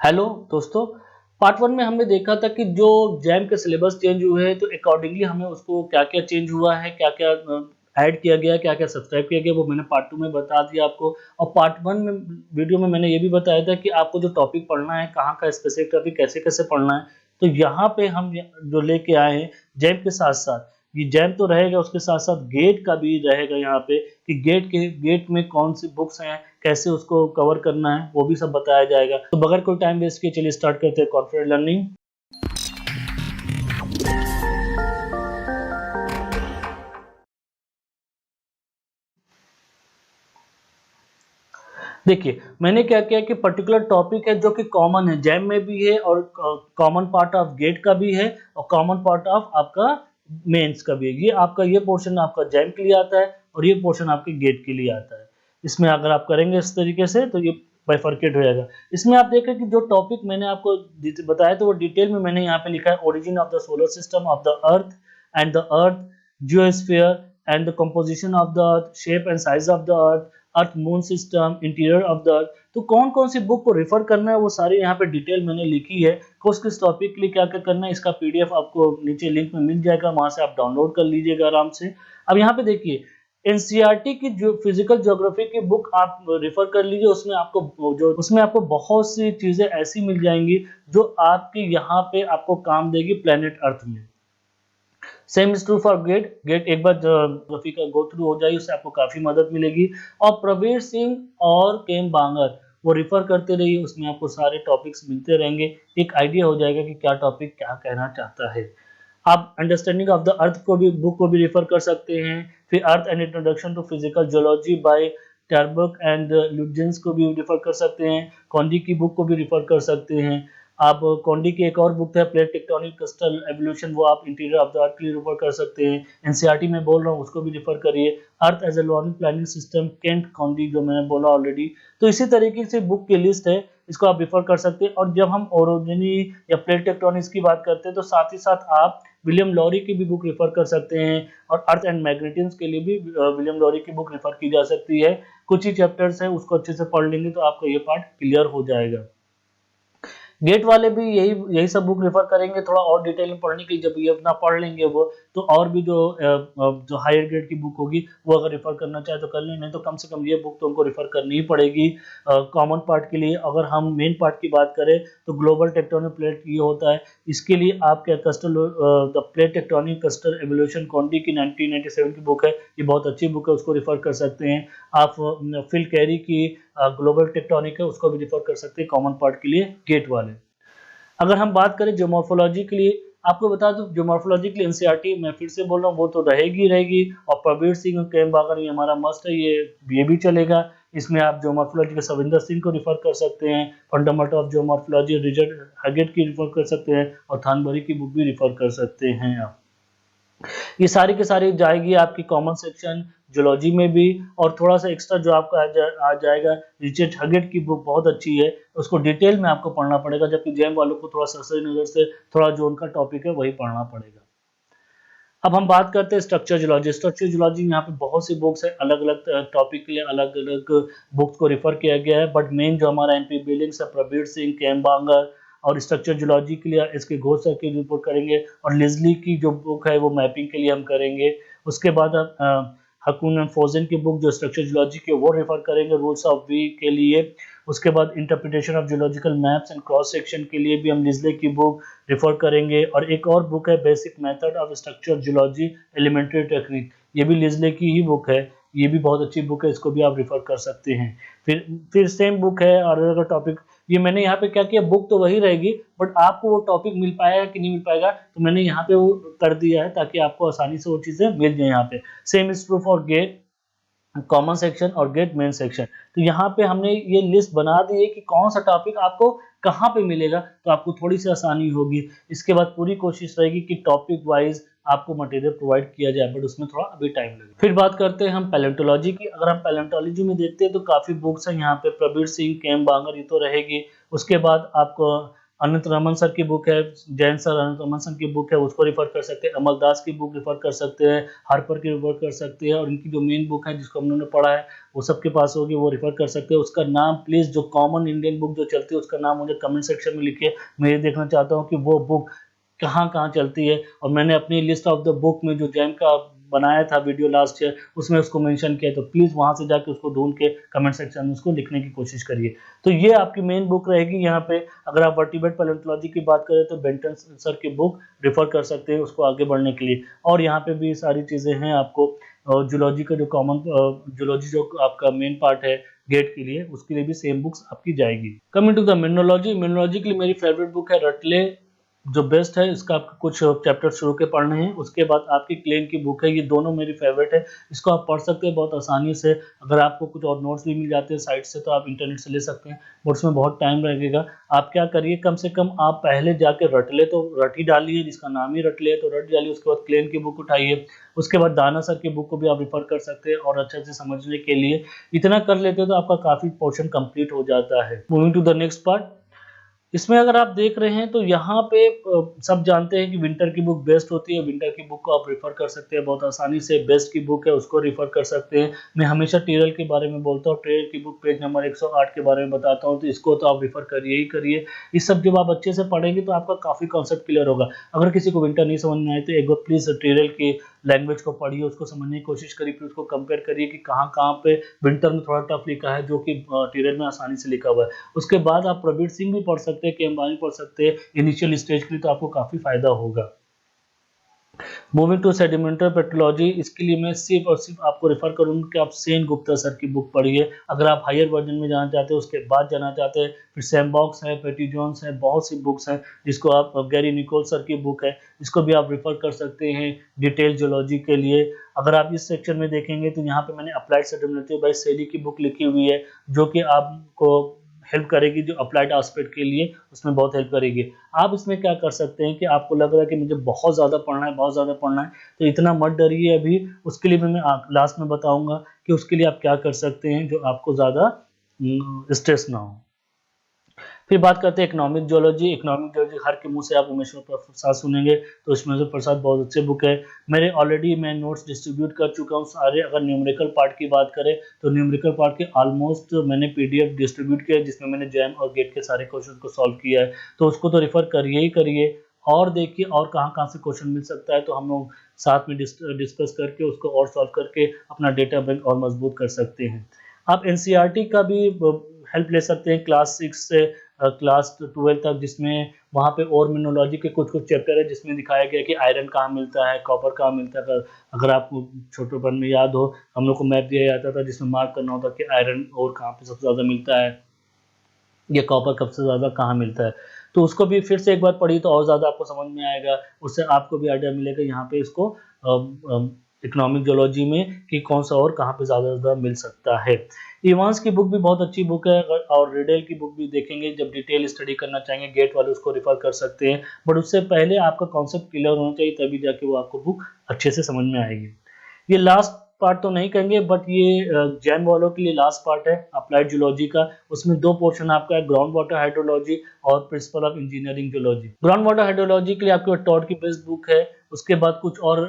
Hello दोस्तों। Part one में हमने देखा था कि जो जैम के सिलेबस चेंज हुए हैं तो अकॉर्डिंगली हमें उसको क्या क्या चेंज हुआ है, क्या क्या ऐड किया गया, क्या क्या सब्सक्राइब किया गया, वो मैंने पार्ट टू में बता दिया आपको। और पार्ट वन में वीडियो में मैंने ये भी बताया था कि आपको जो टॉपिक पढ़ना है, कहाँ का स्पेसिफिक टॉपिक कैसे कैसे पढ़ना है। तो यहाँ पे हम जो लेके आए हैं जैम के साथ साथ, ये जैम तो रहेगा, उसके साथ साथ गेट का भी रहेगा यहाँ पे कि गेट में कौन सी बुक्स हैं, कैसे उसको कवर करना है, वो भी सब बताया जाएगा। तो बगैर कोई टाइम वेस्ट किए चलिए स्टार्ट करते हैं कॉन्फिडेंट लर्निंग। देखिए मैंने क्या किया कि पर्टिकुलर टॉपिक है जो कि कॉमन है, जैम में भी है और कॉमन पार्ट ऑफ गेट का भी है और कॉमन पार्ट ऑफ आपका मेंस का भी है। ये पोर्शन आपका जैम के लिए आता है और ये पोर्शन आपके गेट के लिए आता है। इसमें अगर आप करेंगे इस तरीके से तो ये बाइफरकेट हो जाएगा। इसमें आप देखें कि जो टॉपिक मैंने आपको बताया तो वो डिटेल में मैंने यहाँ पे लिखा है, origin of the solar system of the earth and the earth geosphere and the composition of the earth, shape and size of the earth, earth moon system, interior of the earth. तो कौन कौन सी book को refer करना है वो सारी यहाँ पे डिटेल मैंने लिखी है। किस टॉपिक के लिए क्या क्या करना है, इसका पीडीएफ आपको नीचे लिंक में मिल जाएगा, वहां से आप डाउनलोड कर लीजिएगा आराम से। अब यहाँ पे देखिए एनसीईआरटी की जो फिजिकल ज्योग्राफी की बुक आप रेफर कर लीजिए, उसमें आपको बहुत सी चीजें ऐसी मिल जाएंगी जो आपके यहाँ पे आपको काम देगी प्लेनेट अर्थ में। Same is true for GATE एक बार ज्योग्राफी का गो थ्रू हो जाए उससे आपको काफी मदद मिलेगी। और प्रवीर सिंह और केम बांगर वो रिफर करते रहिए, उसमें आपको सारे टॉपिक्स मिलते रहेंगे, एक आइडिया हो जाएगा कि क्या टॉपिक क्या कहना चाहता है। आप अंडरस्टैंडिंग ऑफ द अर्थ को भी बुक को भी रेफर कर सकते हैं। फिर earth and introduction to physical geology by Tarbuck and Lutgens को भी रेफर कर सकते हैं। कॉन्डी की बुक को भी रेफर कर सकते हैं। आप कॉन्डी की एक और बुक है प्लेट टेक्टोनिक क्रिस्टल एवोल्यूशन, वो आप इंटीरियर ऑफ द अर्थ के लिए रेफर कर सकते हैं। एनसीईआरटी में बोल रहा हूँ उसको भी रेफर करिए। Earth as a long planning system Kent Condie जो मैंने बोला ऑलरेडी। तो इसी तरीके से बुक की लिस्ट है, इसको आप रेफर कर सकते हैं। और जब हम ओरोजिनी या प्लेट टेक्टोनिक्स की बात करते हैं तो साथ ही साथ आप विलियम लॉरी की भी बुक रेफर कर सकते हैं। और अर्थ एंड मैग्नेटिज्म के लिए भी विलियम लॉरी की बुक रेफर की जा सकती है। कुछ ही चैप्टर्स हैं, उसको अच्छे से पढ़ लेंगे तो आपका ये पार्ट क्लियर हो जाएगा। गेट वाले भी यही सब बुक रेफर करेंगे, थोड़ा और डिटेल में पढ़ने के लिए। जब ये अपना पढ़ लेंगे वो तो और भी जो हायर ग्रेड की बुक होगी वो अगर रेफर करना चाहे तो कर लें, नहीं तो कम से कम ये बुक तो उनको रेफर करनी ही पड़ेगी कॉमन पार्ट के लिए। अगर हम मेन पार्ट की बात करें तो ग्लोबल टेक्टोनिक प्लेट ये होता है, इसके लिए आप क्या कस्टल the plate tectonic कस्टल evolution candy की 1997 की बुक है, ये बहुत अच्छी बुक है, उसको रेफर कर सकते हैं। आप फिल कैरी की ग्लोबल टेक्टोनिक है, उसको भी रेफर कर सकते हैं कॉमन पार्ट के लिए गेट वाले। अगर हम बात करें ज्योमॉर्फोलॉजी के लिए, आपको बता दूं ज्योमॉर्फोलॉजी के लिए एनसीईआरटी मैं फिर से बोल रहा हूँ वो तो रहेगी। और प्रवीर सिंह और केम बागर ये हमारा मस्ट है, ये भी चलेगा। इसमें आप ज्योमॉर्फोलॉजी के सविंदर सिंह को रिफर कर सकते हैं, फंडामेंटल ऑफ ज्योमॉर्फोलॉजी रिचर्ड हैगेट की रिफर कर सकते हैं और थानबरी की बुक भी रिफर कर सकते हैं आप। ये सारी की सारी जाएगी आपकी कॉमन सेक्शन जूलॉजी में भी। और थोड़ा सा एक्स्ट्रा जो आपका आ जाएगा, रिचर्ड हगेट की बुक बहुत अच्छी है, उसको डिटेल में आपको पढ़ना पड़ेगा, जबकि जैम वालों को थोड़ा सरसरी नजर से थोड़ा जो उनका टॉपिक है वही पढ़ना पड़ेगा। अब हम बात करते हैं स्ट्रक्चर जूलॉजी। स्ट्रक्चर जूलॉजी में यहाँ पे बहुत सी बुक्स है, अलग अलग टॉपिक के लिए अलग अलग बुक्स को रिफर किया गया है। बट मेन जो हमारा एमपी बिलिंग्स है, प्रवीर सिंह, केम बांगर और स्ट्रक्चर जूलॉजी के लिए इसके घोष सर की रिपोर्ट करेंगे। और लिजली की जो बुक है वो मैपिंग के लिए हम करेंगे। उसके बाद हकून एंड फोजन की बुक जो स्ट्रक्चर जूलॉजी के वो रेफर करेंगे रूल्स ऑफ वी के लिए। उसके बाद interpretation of zoological maps and cross section के लिए भी हम लिजले की बुक रेफर करेंगे। और एक और बुक है basic method of structure geology elementary technique, ये भी लिजले की ही बुक है, ये भी बहुत अच्छी बुक है, इसको भी आप रेफर कर सकते हैं। फिर सेम बुक है और अगर टॉपिक, ये मैंने यहाँ पे क्या किया, बुक तो वही रहेगी बट आपको वो टॉपिक मिल पाएगा कि नहीं मिल पाएगा तो मैंने यहाँ पे वो कर दिया है ताकि आपको आसानी से वो चीजें मिल जाए। यहाँ पे same is true for GATE common section और गेट मेन सेक्शन। तो यहाँ पे हमने ये लिस्ट बना दी है कि कौन सा टॉपिक आपको कहाँ पे मिलेगा, तो आपको थोड़ी सी आसानी होगी। इसके बाद पूरी कोशिश रहेगी कि टॉपिक वाइज आपको मटेरियल प्रोवाइड किया जाए, बट उसमें थोड़ा अभी टाइम लगेगा। फिर बात करते हैं हम पैलेंटोलॉजी की। अगर हम पैलेंटोलॉजी में देखते हैं तो काफी बुक्स हैं यहाँ पे, प्रवीर सिंह, केम बांगर ये तो रहेगी। उसके बाद आपको अनंत रमन सर की बुक है, जैन सर अनंत रमन सर की बुक है, उसको रिफर कर सकते हैं। अमलदास की बुक रिफर कर सकते हैं, हार्पर की रिफर कर सकते हैं, और इनकी जो मेन बुक है जिसको हमने पढ़ा है वो सबके पास होगी, वो रिफर कर सकते हैं। उसका नाम प्लीज, जो कॉमन इंडियन बुक जो चलती है उसका नाम मुझे कमेंट सेक्शन में लिखिए। मैं ये देखना चाहता हूँ कि वो बुक कहाँ कहाँ चलती है, और मैंने अपनी लिस्ट ऑफ द बुक में जो जैन का बनाया था वीडियो लास्ट ईयर उसमें उसको मेंशन किया, तो प्लीज वहां से जाके उसको ढूंढ के कमेंट सेक्शन में उसको लिखने की कोशिश करिए। तो ये आपकी मेन बुक रहेगी यहाँ पे। अगर आप वर्टिब्रेट पैलेंटोलॉजी की बात करें तो बेंटन सर की बुक रेफर कर सकते हैं उसको आगे बढ़ने के लिए। और यहाँ पे भी सारी चीजें हैं आपको, जूलॉजी का जो कॉमन जूलॉजी जो आपका मेन पार्ट है गेट के लिए, उसके लिए भी सेम बुक्स आपकी जाएगी। कमिंग टू द मिनोलॉजी, मिनोलॉजी के लिए मेरी फेवरेट बुक है रटले, जो बेस्ट है। इसका आपको कुछ चैप्टर शुरू के पढ़ने हैं, उसके बाद आपकी क्लेन की बुक है, ये दोनों मेरी फेवरेट है। इसको आप पढ़ सकते हैं बहुत आसानी से। अगर आपको कुछ और नोट्स भी मिल जाते हैं साइट से तो आप इंटरनेट से ले सकते हैं, बट उसमें बहुत टाइम लगेगा। आप क्या करिए, कम से कम आप पहले जाके रटले तो रट ही डालिए, जिसका नाम ही रटले है तो रट डालिए। उसके बाद क्लेन की बुक उठाइए, उसके बाद दाना सर की बुक को भी आप रिफर कर सकते हैं और अच्छे से समझने के लिए इतना कर लेते हैं तो आपका काफी पोर्शन कंप्लीट हो जाता है। Moving to the next part, इसमें अगर आप देख रहे हैं तो यहाँ पे सब जानते हैं कि विंटर की बुक बेस्ट होती है। विंटर की बुक को आप रिफर कर सकते हैं बहुत आसानी से। बेस्ट की बुक है उसको रिफर कर सकते हैं। मैं हमेशा टेरल के बारे में बोलता हूँ, टेरल की बुक पेज नंबर 108 के बारे में बताता हूँ, तो इसको तो आप रिफर करिए ही करिए। इस सब जब आप अच्छे से पढ़ेंगे तो आपका काफी कॉन्सेप्ट क्लियर होगा। अगर किसी को विंटर नहीं समझ में आए तो एक बार प्लीज टेरल की लैंग्वेज को पढ़िए, उसको समझने की कोशिश करिए, फिर उसको कंपेयर करिए कि कहाँ कहाँ पे विंटर में थोड़ा टफ लिखा है जो कि टेरल में आसानी से लिखा हुआ है। उसके बाद आप प्रवीर सिंह भी पढ़ सकते हैं, के अंबानी पढ़ सकते हैं इनिशियल स्टेज के लिए, तो आपको काफी फायदा होगा। मूविंग टू सेडिमेंटल पेट्रोलॉजी, इसके लिए मैं सिर्फ और सिर्फ आपको रेफर करूंगा कि आप सेन गुप्ता सर की बुक पढ़िए। अगर आप हायर वर्जन में जाना चाहते हैं, उसके बाद जाना चाहते हैं, फिर सैम बॉक्स है, पेटी जॉन्स है, बहुत सी बुक्स हैं जिसको आप, गैरी निकोल सर की बुक है, इसको भी आप रेफर कर सकते हैं डिटेल जियोलॉजी के लिए। अगर आप इस सेक्शन में देखेंगे तो यहाँ पे मैंने अप्लाइड सेडिमेंटरी बाय सेली की बुक लिखी हुई है, जो कि आपको हेल्प करेगी, जो अप्लाइड एस्पेक्ट के लिए उसमें बहुत हेल्प करेगी। आप इसमें क्या कर सकते हैं कि आपको लग रहा है कि मुझे बहुत ज़्यादा पढ़ना है, बहुत ज़्यादा पढ़ना है, तो इतना मत डरिए अभी। उसके लिए मैं लास्ट में बताऊंगा कि उसके लिए आप क्या कर सकते हैं जो आपको ज़्यादा स्ट्रेस ना हो। फिर बात करते हैं इकोनॉमिक जियोलॉजी। इकोनॉमिक जियोलॉजी हर के मुंह से आप उमेश्वर प्रसाद सुनेंगे, तो उमेश्वर प्रसाद बहुत अच्छे बुक है। मेरे ऑलरेडी मैं नोट्स डिस्ट्रीब्यूट कर चुका हूँ सारे। अगर न्यूमेरिकल पार्ट की बात करें तो न्यूमेरिकल पार्ट के ऑलमोस्ट मैंने पीडीएफ डिस्ट्रीब्यूट किया है, जिसमें मैंने जैम और गेट के सारे क्वेश्चन को सॉल्व किया है, तो उसको तो रिफर करिए ही करिए। और देखिए और कहाँ कहाँ से क्वेश्चन मिल सकता है, तो हम लोग साथ में डिस्कस करके उसको और सॉल्व करके अपना डेटा बैंक और मजबूत कर सकते हैं। आप एनसीईआरटी का भी हेल्प ले सकते हैं क्लास 6 से क्लास 12 तक, जिसमें वहाँ पे और मिनोलॉजी के कुछ कुछ चैप्टर है जिसमें दिखाया गया कि आयरन कहाँ मिलता है, कॉपर कहाँ मिलता है। अगर आपको छोटेपन में याद हो, हम लोग को मैप दिया जाता था जिसमें मार्क करना होता कि आयरन और कहाँ पे सबसे ज़्यादा मिलता है, या कॉपर सबसे ज़्यादा कहाँ मिलता है। तो उसको भी फिर से एक बार पढ़िए तो और ज़्यादा आपको समझ में आएगा, उससे आपको भी आइडिया मिलेगा यहाँ पे इसको इकोनॉमिक जियोलॉजी में कि कौन सा और कहाँ पे ज़्यादा मिल सकता है। इवांस की बुक भी बहुत अच्छी बुक है, और रिडेल की बुक भी देखेंगे जब डिटेल स्टडी करना चाहेंगे गेट वाले उसको रेफर कर सकते हैं, बट उससे पहले आपका कॉन्सेप्ट क्लियर होना चाहिए, तभी जाके वो आपको बुक अच्छे से समझ में आएगी। ये लास्ट पार्ट तो नहीं कहेंगे, बट ये जैन वालों के लिए लास्ट पार्ट है अप्लाइड जियोलॉजी का। उसमें दो पोर्शन आपका है, ग्राउंड वाटर हाइड्रोलॉजी और principle of engineering geology. Ground water hydrology के लिए आपके टॉड की बेस्ट बुक है। उसके बाद कुछ और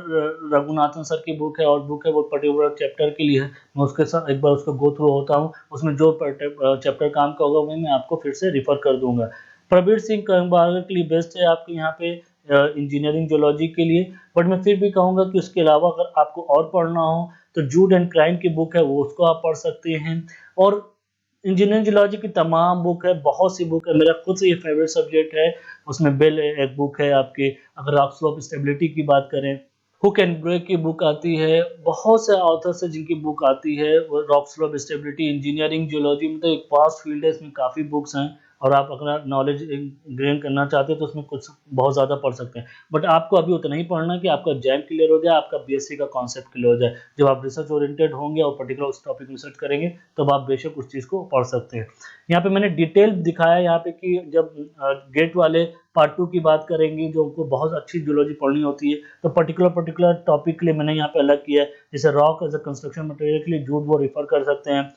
रघुनाथन सर की बुक है, और बुक है वो पर्टिकुलर चैप्टर के लिए है। मैं उसके साथ एक बार उसको गो थ्रू होता हूँ, उसमें जो चैप्टर काम का होगा वही मैं आपको फिर से रिफर कर दूंगा। प्रवीर सिंह कंबागर के लिए बेस्ट है आपके यहाँ पे इंजीनियरिंग जियोलॉजी के लिए, बट मैं फिर भी कहूँगा कि उसके अलावा अगर आपको और पढ़ना हो तो जूड एंड क्राइन की बुक है वो उसको आप पढ़ सकते हैं। और इंजीनियरिंग जियोलॉजी की तमाम बुक है, बहुत सी बुक है, मेरा खुद से ये फेवरेट सब्जेक्ट है। उसमें बेल एक बुक है आपके, अगर आप स्लोप स्टेबिलिटी की बात करें, हुक एंड ब्रेक की बुक आती है, बहुत से ऑथर से जिनकी बुक आती है, rock slope stability. Engineering geology में तो एक वास्ट फील्ड है, इसमें काफ़ी बुक्स हैं, और आप अगर नॉलेज गेन करना चाहते हैं तो उसमें कुछ बहुत ज़्यादा पढ़ सकते हैं। बट आपको अभी उतना ही पढ़ना कि आपका जैम क्लियर हो जाए, आपका बीएससी का कॉन्सेप्ट क्लियर हो जाए। जब आप रिसर्च ओरिएंटेड होंगे और पर्टिकुलर उस टॉपिक में रिसर्च करेंगे तब आप बेशक उस चीज़ को पढ़ सकते हैं। यहाँ पे मैंने डिटेल दिखाया यहाँ पे कि जब गेट वाले पार्ट 2 की बात करेंगे, जो उनको बहुत अच्छी जियोलॉजी पढ़नी होती है, तो पर्टिकुलर टॉपिक के लिए मैंने यहाँ पे अलग किया है। जैसे rock as a construction material के लिए जूट वो रेफर कर सकते हैं,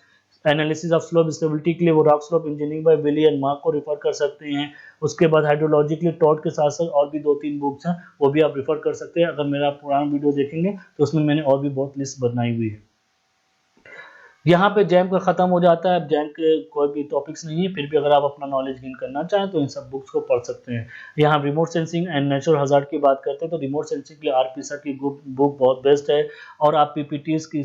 एनालिसिस ऑफ स्लोप स्टेबिलिटी के लिए वो rock slope engineering by Wyllie and Mark को रेफर कर सकते हैं। उसके बाद हाइड्रोलॉजी के लिए टॉड के साथ साथ और भी 2-3 बुक्स हैं, वो भी आप रेफर कर सकते हैं। अगर मेरा पुराना वीडियो देखेंगे तो उसमें मैंने और भी बहुत लिस्ट बनाई हुई है। यहाँ पे जैम का खत्म हो जाता है, जैम के कोई भी टॉपिक्स नहीं है, फिर भी अगर आप अपना नॉलेज गेन करना चाहें तो इन सब बुक्स को पढ़ सकते हैं। यहाँ remote sensing and natural hazard की बात करते हैं तो रिमोट सेंसिंग के लिए आरपी सर की बुक बहुत बेस्ट है, और आप पीपीटीज की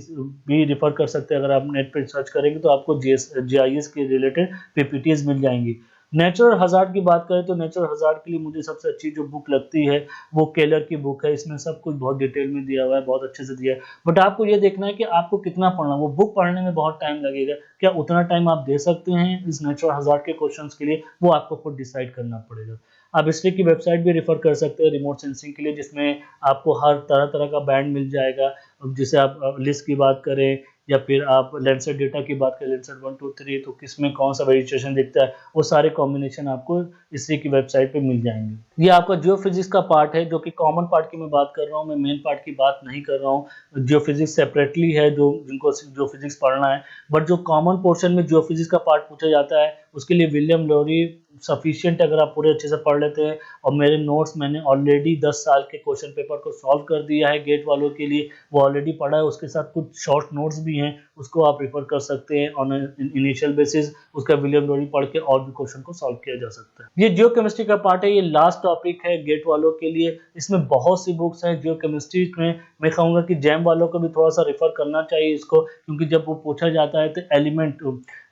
भी रिफर कर सकते हैं। अगर आप नेट पर सर्च करेंगे तो आपको जीआईएस के रिलेटेड पीपीटीज मिल जाएंगी। नेचुरल हजार्ड की बात करें तो नेचुरल हजार्ड के लिए मुझे सबसे अच्छी जो बुक लगती है वो केलर की बुक है। इसमें सब कुछ बहुत डिटेल में दिया हुआ है, बहुत अच्छे से दिया है, बट आपको ये देखना है कि आपको कितना पढ़ना है। वो बुक पढ़ने में बहुत टाइम लगेगा, क्या उतना टाइम आप दे सकते हैं इस नेचुरल हजार्ड के क्वेश्चंस के लिए, वो आपको खुद डिसाइड करना पड़ेगा। आप इसलिए की वेबसाइट भी रेफर कर सकते हैं रिमोट सेंसिंग के लिए, जिसमें आपको हर तरह तरह का बैंड मिल जाएगा। जैसे आप लिस्ट की बात करें या फिर आप लेंसेट डेटा की बात करें, लेंसेट 1 2 3, तो किसमें कौन सा वेरिएशन दिखता है, वो सारे कॉम्बिनेशन आपको इसी की वेबसाइट पे मिल जाएंगे। ये आपका जियोफिजिक्स का पार्ट है, जो कि कॉमन पार्ट की मैं बात कर रहा हूँ, मैं मेन पार्ट की बात नहीं कर रहा हूँ। जियोफिजिक्स सेपरेटली है, जो जिनको जियोफिजिक्स पढ़ना है, बट जो कॉमन पोर्शन में जियोफिजिक्स का पार्ट पूछा जाता है उसके लिए विलियम लोरी सफिशिएंट, अगर आप पूरे अच्छे से पढ़ लेते हैं। और मेरे नोट्स मैंने ऑलरेडी 10 साल के क्वेश्चन पेपर को सॉल्व कर दिया है गेट वालों के लिए, वो ऑलरेडी पढ़ा है, उसके साथ कुछ शॉर्ट नोट्स भी हैं, उसको आप रेफर कर सकते हैं ऑन इनिशियल बेसिस। उसका विलियम लोरी पढ़ के और भी क्वेश्चन को सॉल्व किया जा सकता है। ये जियोकेमिस्ट्री का पार्ट है, ये लास्ट टॉपिक है गेट वालों के लिए। इसमें बहुत सी बुक्स हैं जियोकेमिस्ट्री में, मैं कहूँगा कि जैम वालों को भी थोड़ा सा रेफर करना चाहिए इसको, क्योंकि जब वो पूछा जाता है तो एलिमेंट,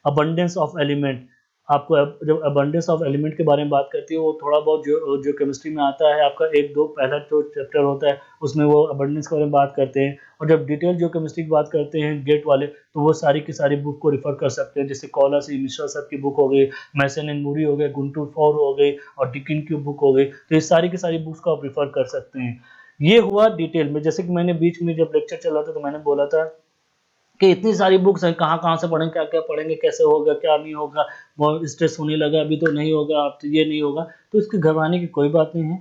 अबंडेंस ऑफ एलिमेंट, आपको जब अबंडेंस ऑफ एलिमेंट के बारे में बात करती है, वो थोड़ा बहुत जो केमिस्ट्री में आता है, आपका 1-2 पहला जो चैप्टर होता है उसमें वो अबंडेंस के बारे में बात करते हैं। और जब डिटेल जो केमिस्ट्री की बात करते हैं गेट वाले, तो वो सारी की सारी बुक को रिफर कर सकते हैं। जैसे कॉलासी मिश्रा सर की बुक हो गई, मैसन एंड मूरी हो गए, गुंटूर फॉर हो गई, और डिकिन की बुक हो गई, तो ये सारी की सारी बुक्स को आप रिफर कर सकते हैं। ये हुआ डिटेल में। जैसे कि मैंने बीच में जब लेक्चर चल रहा था तो मैंने बोला था कि इतनी सारी बुक्स हैं, कहाँ कहाँ से पढ़ेंगे, क्या क्या पढ़ेंगे, कैसे होगा, क्या नहीं होगा, बहुत स्ट्रेस होने लगा, अभी तो नहीं होगा, अब तो ये नहीं होगा, तो इसकी घबराने की कोई बात नहीं है।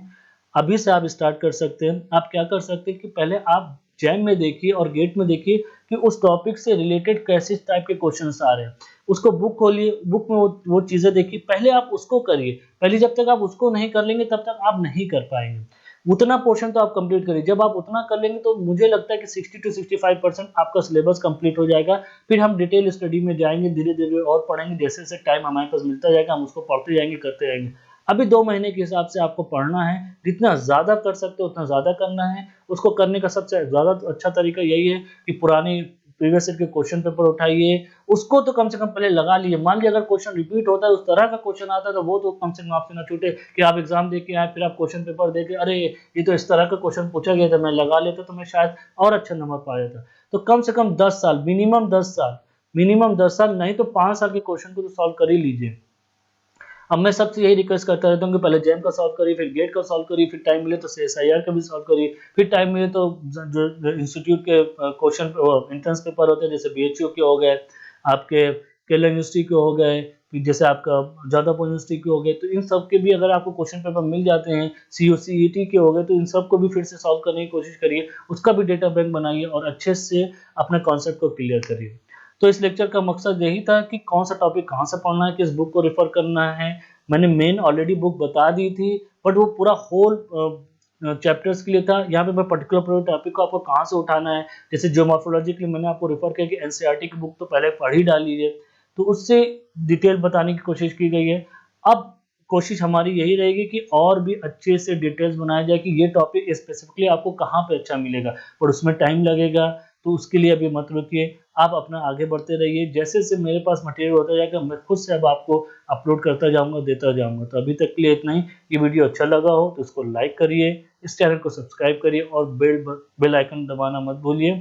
अभी से आप स्टार्ट कर सकते हैं। आप क्या कर सकते हैं कि पहले आप जैम में देखिए और गेट में देखिए कि उस टॉपिक से रिलेटेड कैसे टाइप के क्वेश्चंस आ रहे हैं। उसको बुक खोलिए, बुक में वो चीज़ें देखिए, पहले आप उसको करिए। पहले जब तक आप उसको नहीं कर लेंगे तब तक आप नहीं कर पाएंगे। उतना पोर्शन तो आप कंप्लीट करिए। जब आप उतना कर लेंगे तो मुझे लगता है कि 60 to 65% आपका सिलेबस कंप्लीट हो जाएगा। फिर हम डिटेल स्टडी में जाएंगे, धीरे धीरे और पढ़ेंगे, जैसे जैसे टाइम हमारे पास मिलता जाएगा हम उसको पढ़ते जाएंगे, करते जाएंगे। अभी 2 महीने के हिसाब से आपको पढ़ना है, जितना ज़्यादा कर सकते हो उतना ज़्यादा करना है। उसको करने का सबसे ज़्यादा अच्छा तरीका यही है कि पुरानी प्रीवियस ईयर के क्वेश्चन पेपर उठाइए, उसको तो कम से कम पहले लगा लीजिए। मान लीजिए अगर क्वेश्चन रिपीट होता है, उस तरह का क्वेश्चन आता है, तो वो तो कम से कम आपसे ना छूटे कि आप एग्जाम दे के आए, फिर आप क्वेश्चन पेपर दे के, अरे ये तो इस तरह का क्वेश्चन पूछा गया था, मैं लगा लेता तो मैं शायद और अच्छा नंबर पा जाता। तो कम से कम 10 साल, मिनिमम 10 साल नहीं तो 5 साल के क्वेश्चन को तो सॉल्व कर ही लीजिए। अब मैं सबसे यही रिक्वेस्ट करता रहता हूँ कि पहले जैम का सॉल्व करिए, फिर गेट का सॉल्व करिए, फिर टाइम मिले तो CSIR का भी सॉल्व करिए, फिर टाइम मिले तो जो इंस्टीट्यूट के क्वेश्चन एंट्रेंस पेपर होते हैं, जैसे BHU के हो गए, आपके केरला यूनिवर्सिटी के हो गए, फिर जैसे आपका जादवपुर यूनिवर्सिटी के हो गए, तो इन सब के भी अगर आपको क्वेश्चन पेपर मिल जाते हैं, COCET के हो गए, तो इन सब को भी फिर से सॉल्व करने की कोशिश करिए, उसका भी डेटा बैंक बनाइए और अच्छे से अपने कॉन्सेप्ट को क्लियर करिए। तो इस लेक्चर का मकसद यही था कि कौन सा टॉपिक कहाँ से पढ़ना है, किस बुक को रेफर करना है। मैंने मेन ऑलरेडी बुक बता दी थी, बट वो पूरा होल चैप्टर्स के लिए था। यहाँ पे मैं पर्टिकुलर टॉपिक को आपको कहाँ से उठाना है, जैसे जियोमॉर्फोलॉजी के लिए मैंने आपको रेफर किया कि NCERT की बुक तो पहले पढ़ ही डाली है, तो उससे डिटेल बताने की कोशिश की गई है। अब कोशिश हमारी यही रहेगी कि और भी अच्छे से डिटेल्स बनाया जाए कि ये टॉपिक स्पेसिफिकली आपको कहाँ पे अच्छा मिलेगा, पर उसमें टाइम लगेगा, तो उसके लिए अभी मत रुकिए, आप अपना आगे बढ़ते रहिए। जैसे जैसे मेरे पास मटेरियल होता जाएगा मैं खुद से अब आपको अपलोड करता जाऊंगा, देता जाऊंगा। तो अभी तक के लिए इतना ही। ये वीडियो अच्छा लगा हो तो इसको लाइक करिए, इस चैनल को सब्सक्राइब करिए और बेल आइकन दबाना मत भूलिए,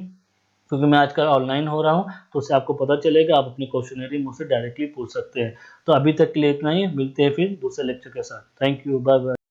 क्योंकि मैं आजकल ऑनलाइन हो रहा हूँ, तो उससे आपको पता चलेगा, आप अपनी क्वेश्चनरी मुझसे डायरेक्टली पूछ सकते हैं। तो अभी तक के लिए इतना ही, मिलते हैं फिर दूसरे लेक्चर के साथ। Thank you, bye bye.